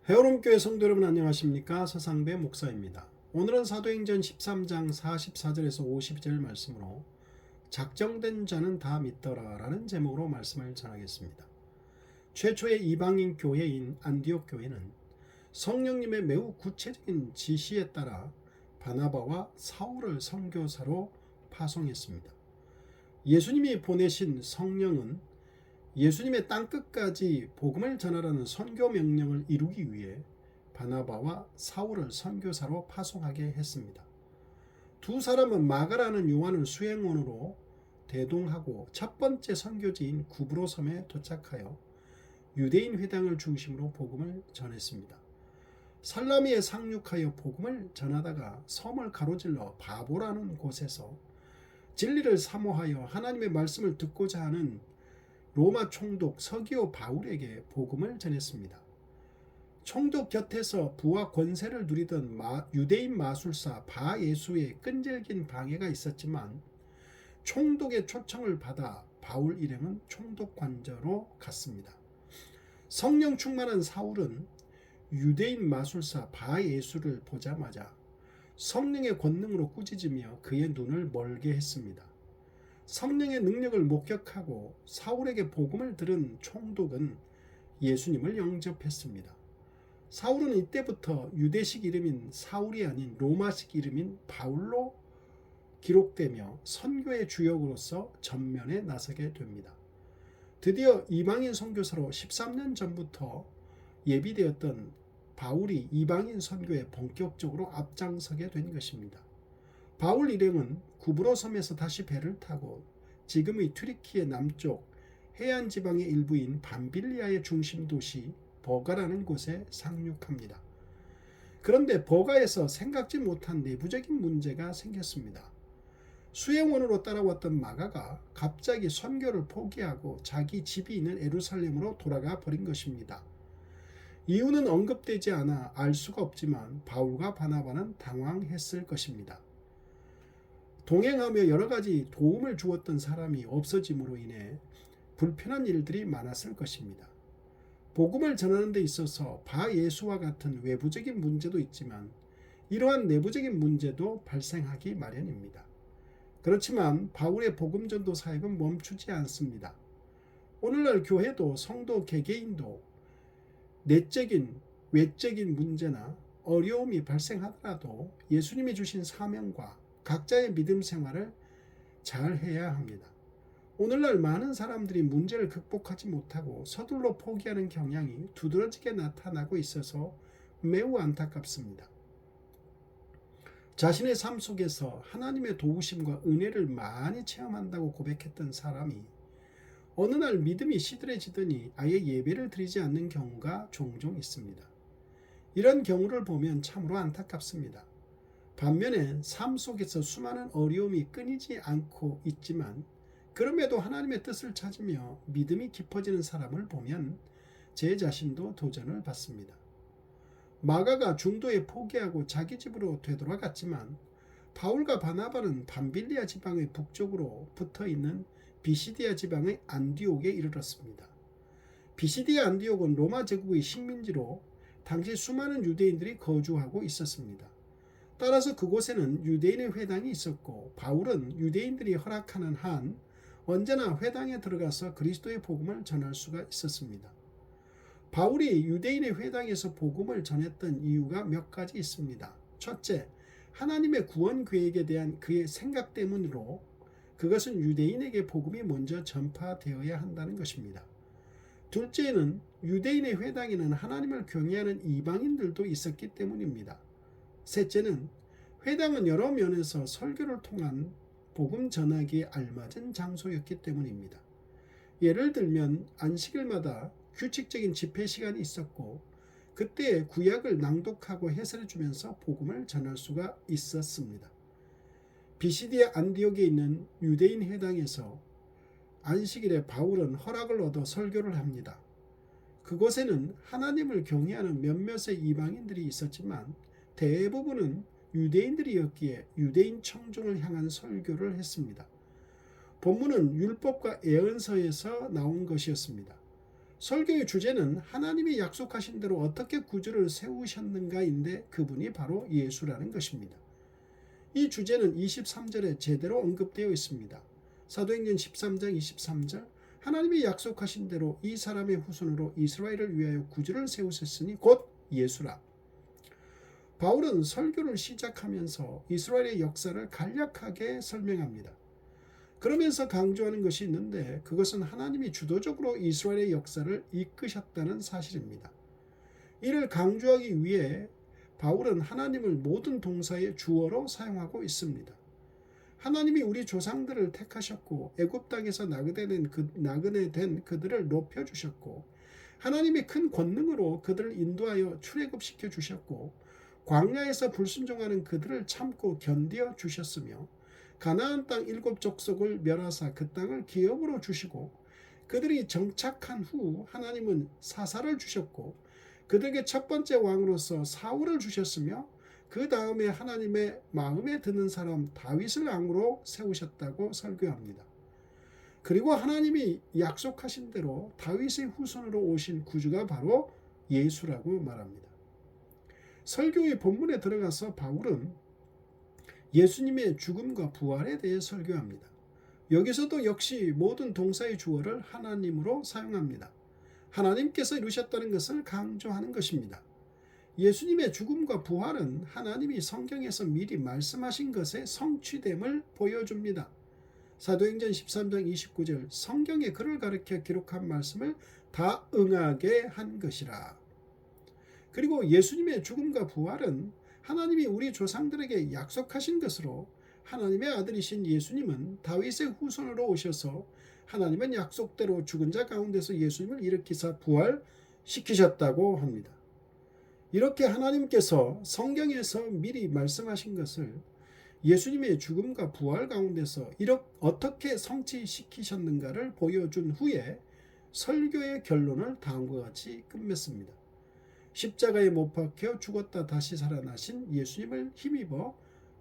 헤어롬교회 성도 여러분 안녕하십니까? 서상배 목사입니다. 오늘은 사도행전 13장 44절에서 52절 말씀으로 작정된 자는 다 믿더라 라는 제목으로 말씀을 전하겠습니다. 최초의 이방인 교회인 안디옥 교회는 성령님의 매우 구체적인 지시에 따라 바나바와 사울을 선교사로 파송했습니다. 예수님이 보내신 성령은 예수님의 땅끝까지 복음을 전하라는 선교 명령을 이루기 위해 바나바와 사울을 선교사로 파송하게 했습니다. 두 사람은 마가라는 요한을 수행원으로 대동하고 첫 번째 선교지인 구브로 섬에 도착하여 유대인 회당을 중심으로 복음을 전했습니다. 살라미에 상륙하여 복음을 전하다가 섬을 가로질러 바보라는 곳에서 진리를 사모하여 하나님의 말씀을 듣고자 하는 로마 총독 서기오 바울에게 복음을 전했습니다. 총독 곁에서 부와 권세를 누리던 유대인 마술사 바예수의 끈질긴 방해가 있었지만 총독의 초청을 받아 바울 일행은 총독 관저로 갔습니다. 성령 충만한 사울은 유대인 마술사 바예수를 보자마자 성령의 권능으로 꾸짖으며 그의 눈을 멀게 했습니다. 성령의 능력을 목격하고 사울에게 복음을 들은 총독은 예수님을 영접했습니다. 사울은 이때부터 유대식 이름인 사울이 아닌 로마식 이름인 바울로 기록되며 선교의 주역으로서 전면에 나서게 됩니다. 드디어 이방인 선교사로 13년 전부터 예비되었던 바울이 이방인 선교에 본격적으로 앞장서게 된 것입니다. 바울 일행은 구브로 섬에서 다시 배를 타고 지금의 튀르키예 남쪽 해안 지방의 일부인 밤빌리아의 중심 도시 버가라는 곳에 상륙합니다. 그런데 버가에서 생각지 못한 내부적인 문제가 생겼습니다. 수행원으로 따라왔던 마가가 갑자기 선교를 포기하고 자기 집이 있는 예루살렘으로 돌아가 버린 것입니다. 이유는 언급되지 않아 알 수가 없지만 바울과 바나바는 당황했을 것입니다. 동행하며 여러 가지 도움을 주었던 사람이 없어짐으로 인해 불편한 일들이 많았을 것입니다. 복음을 전하는 데 있어서 바예수와 같은 외부적인 문제도 있지만 이러한 내부적인 문제도 발생하기 마련입니다. 그렇지만 바울의 복음 전도 사역은 멈추지 않습니다. 오늘날 교회도 성도 개개인도 내적인 외적인 문제나 어려움이 발생하더라도 예수님이 주신 사명과 각자의 믿음 생활을 잘 해야 합니다. 오늘날 많은 사람들이 문제를 극복하지 못하고 서둘러 포기하는 경향이 두드러지게 나타나고 있어서 매우 안타깝습니다. 자신의 삶 속에서 하나님의 도우심과 은혜를 많이 체험한다고 고백했던 사람이 어느 날 믿음이 시들해지더니 아예 예배를 드리지 않는 경우가 종종 있습니다. 이런 경우를 보면 참으로 안타깝습니다. 반면에 삶 속에서 수많은 어려움이 끊이지 않고 있지만 그럼에도 하나님의 뜻을 찾으며 믿음이 깊어지는 사람을 보면 제 자신도 도전을 받습니다. 마가가 중도에 포기하고 자기 집으로 되돌아갔지만 바울과 바나바는 밤빌리아 지방의 북쪽으로 붙어있는 비시디아 지방의 안디옥에 이르렀습니다. 비시디아 안디옥은 로마 제국의 식민지로 당시 수많은 유대인들이 거주하고 있었습니다. 따라서 그곳에는 유대인의 회당이 있었고 바울은 유대인들이 허락하는 한 언제나 회당에 들어가서 그리스도의 복음을 전할 수가 있었습니다. 바울이 유대인의 회당에서 복음을 전했던 이유가 몇 가지 있습니다. 첫째, 하나님의 구원 계획에 대한 그의 생각 때문으로 그것은 유대인에게 복음이 먼저 전파되어야 한다는 것입니다. 둘째는 유대인의 회당에는 하나님을 경외하는 이방인들도 있었기 때문입니다. 셋째는 회당은 여러 면에서 설교를 통한 복음 전하기에 알맞은 장소였기 때문입니다. 예를 들면 안식일마다 규칙적인 집회 시간이 있었고 그때 구약을 낭독하고 해설해 주면서 복음을 전할 수가 있었습니다. 비시디아 안디옥에 있는 유대인 회당에서 안식일에 바울은 허락을 얻어 설교를 합니다. 그곳에는 하나님을 경외하는 몇몇의 이방인들이 있었지만 대부분은 유대인들이었기에 유대인 청중을 향한 설교를 했습니다. 본문은 율법과 예언서에서 나온 것이었습니다. 설교의 주제는 하나님이 약속하신 대로 어떻게 구주를 세우셨는가인데 그분이 바로 예수라는 것입니다. 이 주제는 23절에 제대로 언급되어 있습니다. 사도행전 13장 23절 하나님이 약속하신 대로 이 사람의 후손으로 이스라엘을 위하여 구주를 세우셨으니 곧 예수라. 바울은 설교를 시작하면서 이스라엘의 역사를 간략하게 설명합니다. 그러면서 강조하는 것이 있는데 그것은 하나님이 주도적으로 이스라엘의 역사를 이끄셨다는 사실입니다. 이를 강조하기 위해 바울은 하나님을 모든 동사의 주어로 사용하고 있습니다. 하나님이 우리 조상들을 택하셨고 애굽 땅에서 나그네 된 그들을 높여주셨고 하나님의 큰 권능으로 그들을 인도하여 출애굽시켜 주셨고 광야에서 불순종하는 그들을 참고 견디어 주셨으며 가나안 땅 7족속을 멸하사 그 땅을 기업으로 주시고 그들이 정착한 후 하나님은 사사를 주셨고 그들에게 첫 번째 왕으로서 사울을 주셨으며 그 다음에 하나님의 마음에 드는 사람 다윗을 왕으로 세우셨다고 설교합니다. 그리고 하나님이 약속하신 대로 다윗의 후손으로 오신 구주가 바로 예수라고 말합니다. 설교의 본문에 들어가서 바울은 예수님의 죽음과 부활에 대해 설교합니다. 여기서도 역시 모든 동사의 주어를 하나님으로 사용합니다. 하나님께서 이루셨다는 것을 강조하는 것입니다. 예수님의 죽음과 부활은 하나님이 성경에서 미리 말씀하신 것의 성취됨을 보여줍니다. 사도행전 13장 29절 성경에 그를 가리켜 기록한 말씀을 다 응하게 한 것이라. 그리고 예수님의 죽음과 부활은 하나님이 우리 조상들에게 약속하신 것으로 하나님의 아들이신 예수님은 다윗의 후손으로 오셔서 하나님은 약속대로 죽은 자 가운데서 예수님을 일으키사 부활시키셨다고 합니다. 이렇게 하나님께서 성경에서 미리 말씀하신 것을 예수님의 죽음과 부활 가운데서 어떻게 성취시키셨는가를 보여준 후에 설교의 결론을 다음과 같이 끝맺습니다. 십자가에 못 박혀 죽었다 다시 살아나신 예수님을 힘입어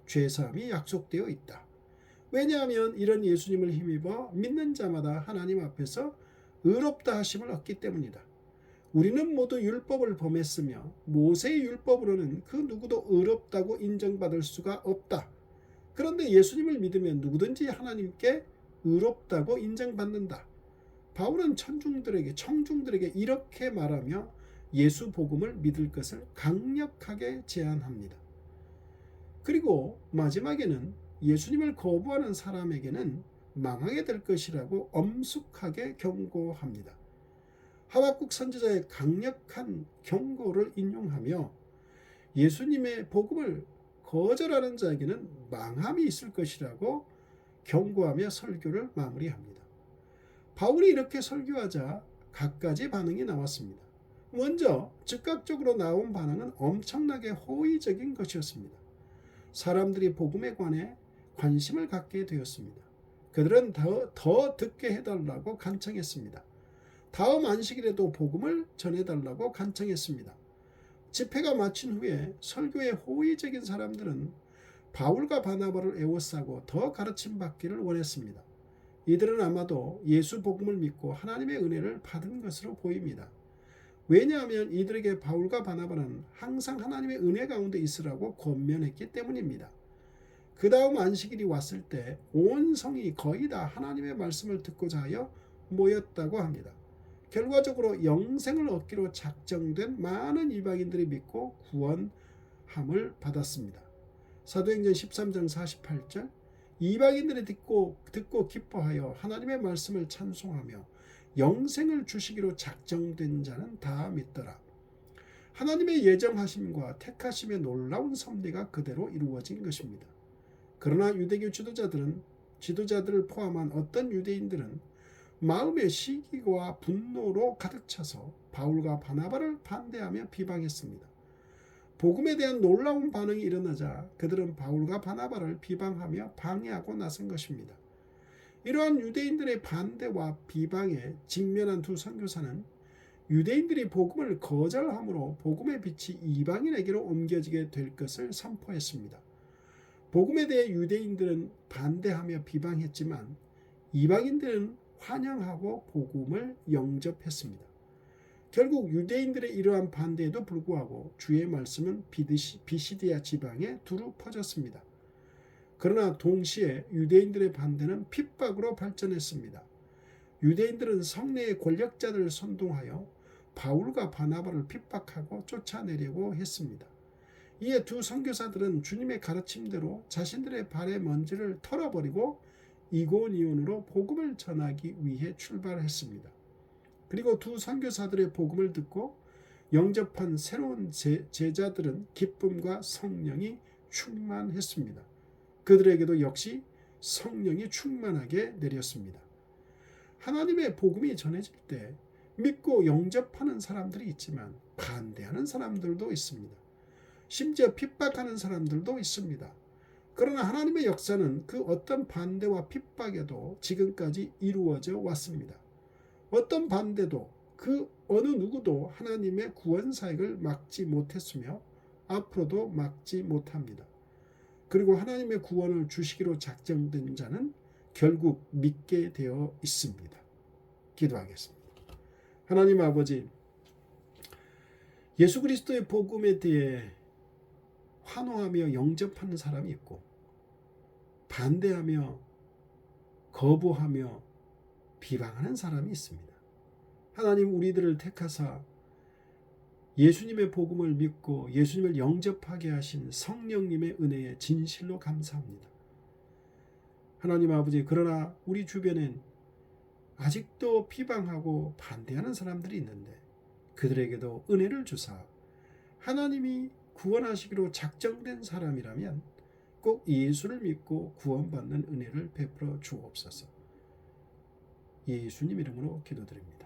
죄사함이 약속되어 있다. 왜냐하면 이런 예수님을 힘입어 믿는 자마다 하나님 앞에서 의롭다 하심을 얻기 때문이다. 우리는 모두 율법을 범했으며 모세의 율법으로는 그 누구도 의롭다고 인정받을 수가 없다. 그런데 예수님을 믿으면 누구든지 하나님께 의롭다고 인정받는다. 바울은 청중들에게 이렇게 말하며 예수 복음을 믿을 것을 강력하게 제안합니다. 그리고 마지막에는 예수님을 거부하는 사람에게는 망하게 될 것이라고 엄숙하게 경고합니다. 하박국 선지자의 강력한 경고를 인용하며 예수님의 복음을 거절하는 자에게는 망함이 있을 것이라고 경고하며 설교를 마무리합니다. 바울이 이렇게 설교하자 갖가지 반응이 나왔습니다. 먼저 즉각적으로 나온 반응은 엄청나게 호의적인 것이었습니다. 사람들이 복음에 관해 관심을 갖게 되었습니다. 그들은 더 듣게 해달라고 간청했습니다. 다음 안식일에도 복음을 전해달라고 간청했습니다. 집회가 마친 후에 설교에 호의적인 사람들은 바울과 바나바를 애워싸고 더 가르침 받기를 원했습니다. 이들은 아마도 예수 복음을 믿고 하나님의 은혜를 받은 것으로 보입니다. 왜냐하면 이들에게 바울과 바나바는 항상 하나님의 은혜 가운데 있으라고 권면했기 때문입니다. 그 다음 안식일이 왔을 때 온 성이 거의 다 하나님의 말씀을 듣고자 하여 모였다고 합니다. 결과적으로 영생을 얻기로 작정된 많은 이방인들이 믿고 구원함을 받았습니다. 사도행전 13장 48절 이방인들이 듣고 기뻐하여 하나님의 말씀을 찬송하며 영생을 주시기로 작정된 자는 다 믿더라. 하나님의 예정하심과 택하심의 놀라운 섭리가 그대로 이루어진 것입니다. 그러나 유대교 지도자들을 포함한 어떤 유대인들은 마음의 시기와 분노로 가득 차서 바울과 바나바를 반대하며 비방했습니다. 복음에 대한 놀라운 반응이 일어나자 그들은 바울과 바나바를 비방하며 방해하고 나선 것입니다. 이러한 유대인들의 반대와 비방에 직면한 두 선교사는 유대인들이 복음을 거절함으로 복음의 빛이 이방인에게로 옮겨지게 될 것을 선포했습니다. 복음에 대해 유대인들은 반대하며 비방했지만 이방인들은 환영하고 복음을 영접했습니다. 결국 유대인들의 이러한 반대에도 불구하고 주의 말씀은 비시디아 지방에 두루 퍼졌습니다. 그러나 동시에 유대인들의 반대는 핍박으로 발전했습니다. 유대인들은 성내의 권력자들을 선동하여 바울과 바나바를 핍박하고 쫓아내려고 했습니다. 이에 두 선교사들은 주님의 가르침대로 자신들의 발의 먼지를 털어버리고 이고니온으로 복음을 전하기 위해 출발했습니다. 그리고 두 선교사들의 복음을 듣고 영접한 새로운 제자들은 기쁨과 성령이 충만했습니다. 그들에게도 역시 성령이 충만하게 내렸습니다. 하나님의 복음이 전해질 때 믿고 영접하는 사람들이 있지만 반대하는 사람들도 있습니다. 심지어 핍박하는 사람들도 있습니다. 그러나 하나님의 역사는 그 어떤 반대와 핍박에도 지금까지 이루어져 왔습니다. 어떤 반대도 그 어느 누구도 하나님의 구원 사역을 막지 못했으며 앞으로도 막지 못합니다. 그리고 하나님의 구원을 주시기로 작정된 자는 결국 믿게 되어 있습니다. 기도하겠습니다. 하나님 아버지, 예수 그리스도의 복음에 대해 환호하며 영접하는 사람이 있고 반대하며 거부하며 비방하는 사람이 있습니다. 하나님, 우리들을 택하사 예수님의 복음을 믿고 예수님을 영접하게 하신 성령님의 은혜에 진실로 감사합니다. 하나님 아버지, 그러나 우리 주변엔 아직도 비방하고 반대하는 사람들이 있는데 그들에게도 은혜를 주사 하나님이 구원하시기로 작정된 사람이라면 꼭 예수를 믿고 구원받는 은혜를 베풀어 주옵소서. 예수님 이름으로 기도드립니다.